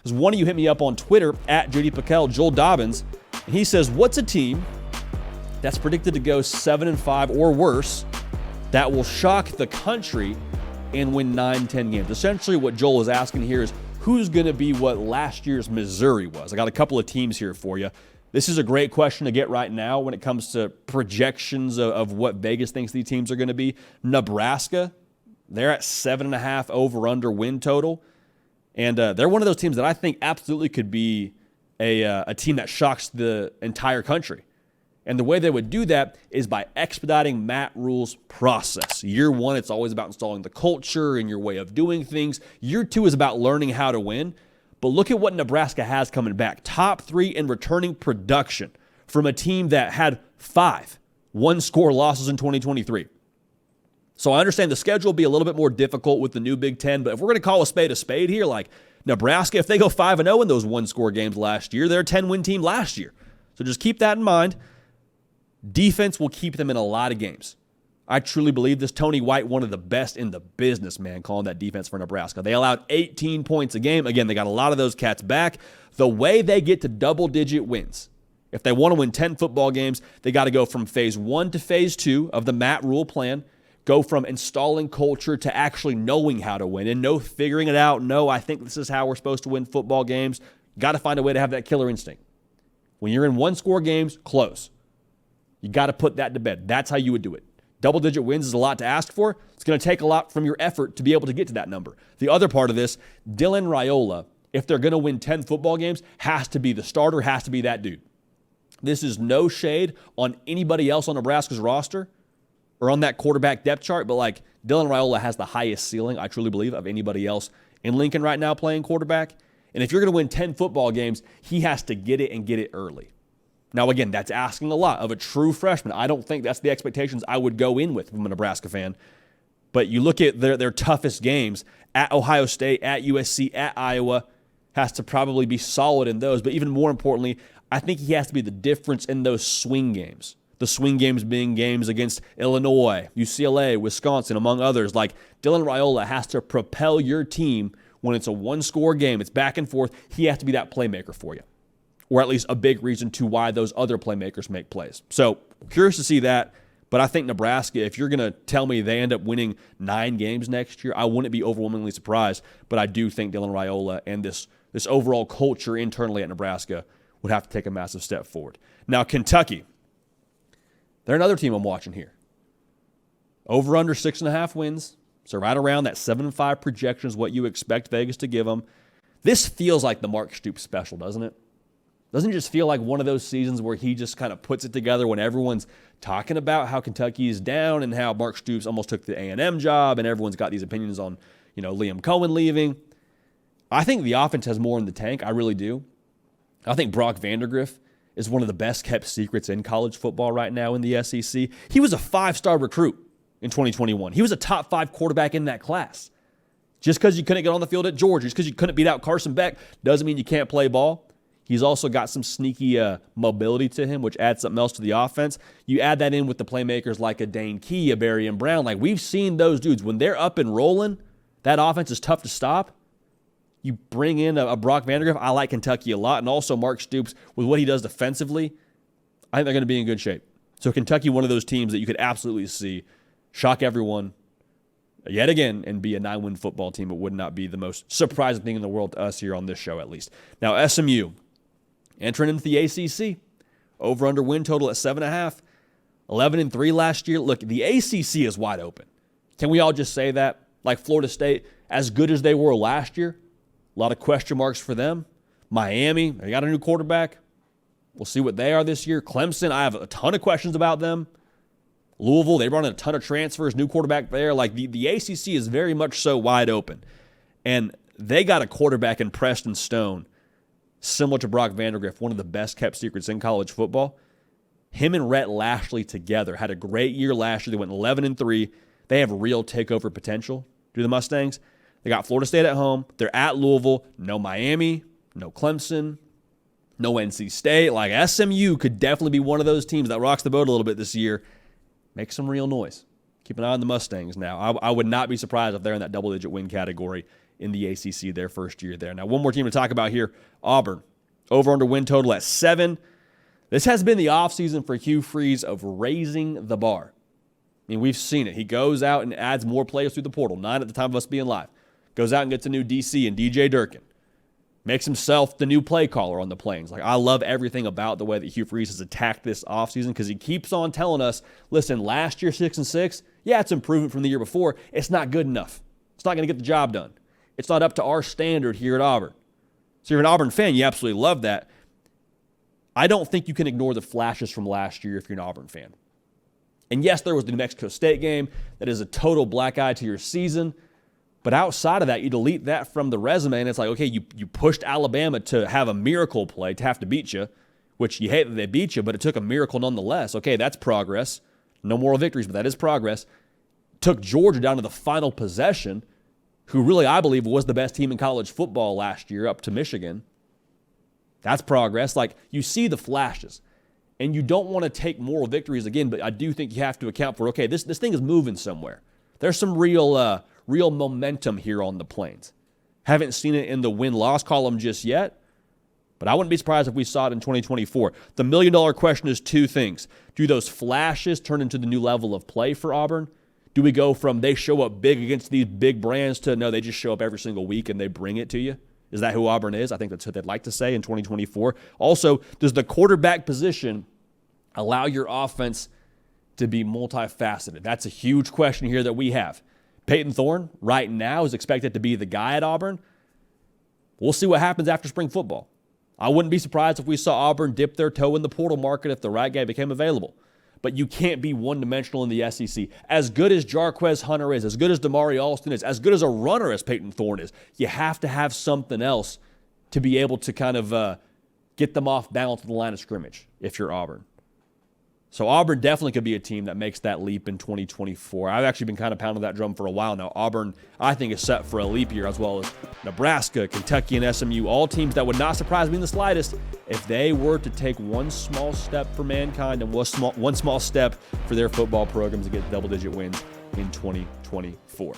Because one of you hit me up on Twitter at JD Pickell, Joel Dobbins, and he says, what's a team that's predicted to go 7-5 or worse that will shock the country and win 9-10 games? Essentially what Joel is asking here is who's going to be what last year's Missouri was. I got a couple of teams here for you. This is a great question to get right now when it comes to projections of what Vegas thinks these teams are going to be. Nebraska, they're at 7.5 over-under win total. And they're one of those teams that I think absolutely could be a team that shocks the entire country. And the way they would do that is by expediting Matt Rhule's process. Year one, it's always about installing the culture and your way of doing things. Year two is about learning how to win. But look at what Nebraska has coming back. Top 3 in returning production from a team that had 5 one-score losses in 2023. So I understand the schedule will be a little bit more difficult with the new Big Ten, but if we're going to call a spade here, like Nebraska, if they go 5-0 in those one-score games last year, they're a 10-win team last year. So just keep that in mind. Defense will keep them in a lot of games. I truly believe this. Tony White, one of the best in the business, man, calling that defense for Nebraska. They allowed 18 points a game. Again, they got a lot of those cats back. The way they get to double-digit wins, if they want to win 10 football games, they got to go from phase 1 to phase 2 of the Matt Rhule plan, go from installing culture to actually knowing how to win, and no figuring it out. No, I think this is how we're supposed to win football games. Got to find a way to have that killer instinct. When you're in one-score games, close. You got to put that to bed. That's how you would do it. Double-digit wins is a lot to ask for. It's going to take a lot from your effort to be able to get to that number. The other part of this, Dylan Raiola, if they're going to win 10 football games, has to be the starter, has to be that dude. This is no shade on anybody else on Nebraska's roster or on that quarterback depth chart, but like Dylan Raiola has the highest ceiling, I truly believe, of anybody else in Lincoln right now playing quarterback. And if you're going to win 10 football games, he has to get it and get it early. Now, again, that's asking a lot of a true freshman. I don't think that's the expectations I would go in with from a Nebraska fan. But you look at their toughest games, at Ohio State, at USC, at Iowa, has to probably be solid in those. But even more importantly, I think he has to be the difference in those swing games. The swing games being games against Illinois, UCLA, Wisconsin, among others. Like Dylan Raiola has to propel your team when it's a one-score game. It's back and forth. He has to be that playmaker for you, or at least a big reason to why those other playmakers make plays. So curious to see that. But I think Nebraska, if you're going to tell me they end up winning 9 games next year, I wouldn't be overwhelmingly surprised. But I do think Dylan Raiola and this overall culture internally at Nebraska would have to take a massive step forward. Now, Kentucky, they're another team I'm watching here. Over under 6.5 wins. So right around that 7-5 projection is what you expect Vegas to give them. This feels like the Mark Stoops special, doesn't it? Doesn't it just feel like one of those seasons where he just kind of puts it together when everyone's talking about how Kentucky is down and how Mark Stoops almost took the A&M job and everyone's got these opinions on, Liam Cohen leaving. I think the offense has more in the tank. I really do. I think Brock Vandagriff is one of the best kept secrets in college football right now in the SEC. He was a 5-star recruit in 2021. He was a top 5 quarterback in that class. Just because you couldn't get on the field at Georgia, just because you couldn't beat out Carson Beck, doesn't mean you can't play ball. He's also got some sneaky mobility to him, which adds something else to the offense. You add that in with the playmakers like a Dane Key, a Barry and Brown. Like, we've seen those dudes. When they're up and rolling, that offense is tough to stop. You bring in a Brock Vandagriff. I like Kentucky a lot. And also Mark Stoops, with what he does defensively, I think they're going to be in good shape. So Kentucky, one of those teams that you could absolutely see shock everyone yet again and be a 9-win football team. It would not be the most surprising thing in the world to us here on this show, at least. Now, SMU, entering into the ACC, over-under win total at 7.5, 11-3 last year. Look, the ACC is wide open. Can we all just say that? Like Florida State, as good as they were last year, a lot of question marks for them. Miami, they got a new quarterback. We'll see what they are this year. Clemson, I have a ton of questions about them. Louisville, they brought in a ton of transfers, new quarterback there. Like the ACC is very much so wide open. And they got a quarterback in Preston Stone, similar to Brock Vandagriff, one of the best kept secrets in college football. Him and Rhett Lashley together had a great year last year. They went 11-3. They have real takeover potential, do the Mustangs. They got Florida State at home. They're at Louisville. No Miami, no Clemson, no NC State. Like SMU could definitely be one of those teams that rocks the boat a little bit this year. Make some real noise. Keep an eye on the Mustangs now. I would not be surprised if they're in that double-digit win category in the ACC their first year there. Now, one more team to talk about here, Auburn. Over-under win total at 7. This has been the offseason for Hugh Freeze of raising the bar. I mean, we've seen it. He goes out and adds more players through the portal, 9 at the time of us being live. Goes out and gets a new DC and DJ Durkin. Makes himself the new play caller on the Plains. Like, I love everything about the way that Hugh Freeze has attacked this offseason because he keeps on telling us, listen, last year 6-6, yeah, it's improvement from the year before. It's not good enough. It's not going to get the job done. It's not up to our standard here at Auburn. So you're an Auburn fan, you absolutely love that. I don't think you can ignore the flashes from last year if you're an Auburn fan. And yes, there was the New Mexico State game. That is a total black eye to your season. But outside of that, you delete that from the resume, and it's like, okay, you pushed Alabama to have a miracle play, to have to beat you, which you hate that they beat you, but it took a miracle nonetheless. Okay, that's progress. No moral victories, but that is progress. Took Georgia down to the final possession, who really, I believe, was the best team in college football last year, up to Michigan. That's progress. Like, you see the flashes, and you don't want to take moral victories again, but I do think you have to account for, okay, this thing is moving somewhere. There's some real momentum here on the Plains. Haven't seen it in the win-loss column just yet, but I wouldn't be surprised if we saw it in 2024. The million-dollar question is 2 things. Do those flashes turn into the new level of play for Auburn? Do we go from they show up big against these big brands to no, they just show up every single week and they bring it to you? Is that who Auburn is? I think that's what they'd like to say in 2024. Also, does the quarterback position allow your offense to be multifaceted? That's a huge question here that we have. Peyton Thorne, right now, is expected to be the guy at Auburn. We'll see what happens after spring football. I wouldn't be surprised if we saw Auburn dip their toe in the portal market if the right guy became available. But you can't be one-dimensional in the SEC. As good as Jarquez Hunter is, as good as Damari Alston is, as good as a runner as Peyton Thorne is, you have to have something else to be able to kind of get them off balance in the line of scrimmage if you're Auburn. So Auburn definitely could be a team that makes that leap in 2024. I've actually been kind of pounding that drum for a while now. Auburn, I think, is set for a leap year, as well as Nebraska, Kentucky, and SMU, all teams that would not surprise me in the slightest if they were to take one small step for mankind and one small step for their football programs to get double-digit wins in 2024.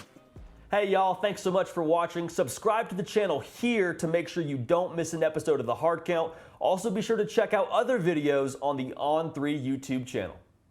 Hey, y'all, thanks so much for watching. Subscribe to the channel here to make sure you don't miss an episode of The Hard Count. Also, be sure to check out other videos on the On3 YouTube channel.